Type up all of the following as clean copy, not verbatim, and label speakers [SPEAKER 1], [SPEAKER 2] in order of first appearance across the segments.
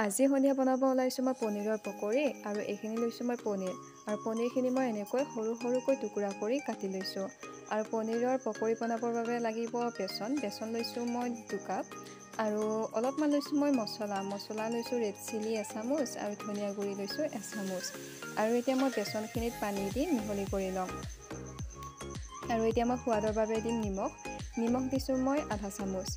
[SPEAKER 1] আজি সন্ধিয়া বনাব ওলাইছোঁ মই পনীৰৰ পকৰি আৰু এইখিনি লৈছোঁ মই পনীৰ আৰু পনীৰখিনি মই এনেকৈ সৰু সৰুকৈ টুকুৰা কৰি কাটি লৈছোঁ আৰু পনীৰৰ পকৰি বনাবৰ বাবে লাগিব বেচন লৈছোঁ মই 2 কাপ আৰু অলপমান লৈছোঁ মই মছলা লৈছোঁ ৰেড চিলি এচামুচ আৰু ধনিয়া গুড়ি লৈছোঁ এচামুচ আৰু এতিয়া মই বেচনখিনিত পানী দি মিহলি কৰি ল'ম আৰু এতিয়া মই সোৱাদৰ বাবে দিম নিমখ দিছোঁ মই আধা চামুচ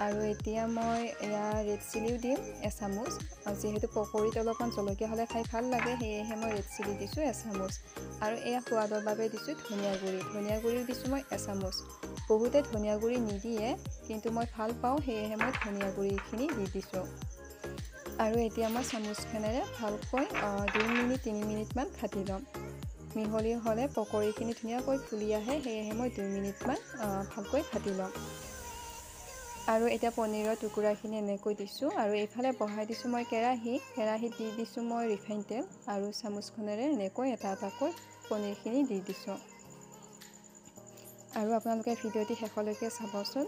[SPEAKER 1] আৰু এতিয়া মই এয়া ৰেড চিলিও দিম এচামুচ যেহেতু পকৰিত অলপমান জলকীয়া হ'লে খাই ভাল লাগে সেয়েহে মই ৰেড চিলি দিছোঁ এচামুচ আৰু এয়া সোৱাদৰ বাবে দিছোঁ ধনিয়া গুড়ি দিছোঁ মই এচামুচ বহুতে ধনিয়া গুড়ি নিদিয়ে কিন্তু মই ভাল পাওঁ সেয়েহে মই ধনিয়া গুড়িখিনি দি দিছোঁ আৰু এতিয়া মই চামুচখনেৰে ভালকৈ 2 মিনিট 3 মিনিটমান ঘাটি ল'ম মিহলি হ'লে পকৰিখিনি ধুনীয়াকৈ ফুলি আহে সেয়েহে মই 2 মিনিটমান ভালকৈ ঘাটি ল'ম আৰু এতিয়া পনীৰৰ টুকুৰাখিনি এনেকৈ দিছোঁ আৰু এইফালে বহাই দিছোঁ মই কেৰাহীত দি দিছোঁ মই ৰিফাইন তেল আৰু চামুচখনেৰে এনেকৈ এটাকৈ পনীৰখিনি দি দিছোঁ আৰু আপোনালোকে ভিডিঅ'টি শেষলৈকে চাবচোন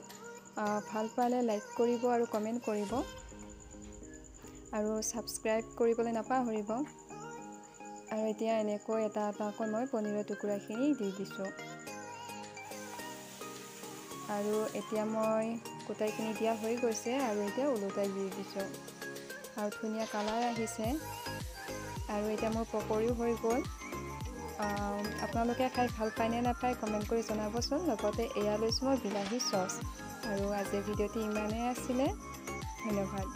[SPEAKER 1] ভাল পালে লাইক কৰিব আৰু কমেণ্ট কৰিব আৰু ছাবস্ক্ৰাইব কৰিবলৈ নাপাহৰিব আৰু এতিয়া এনেকৈ এটাকৈ মই পনীৰৰ টুকুৰাখিনি দি দিছোঁ আৰু এতিয়া মই গোটাইখিনি দিয়া হৈ গৈছে আৰু এতিয়া ওলোটাই দি দিছোঁ আৰু ধুনীয়া কালাৰ আহিছে আৰু এতিয়া মোৰ পকৰিও হৈ গ'ল আপোনালোকে খাই ভাল পায় নে নাপায় কমেণ্ট কৰি জনাবচোন লগতে এয়া লৈছোঁ মই বিলাহী চচ আৰু আজিৰ ভিডিঅ'টি ইমানেই আছিলে ধন্যবাদ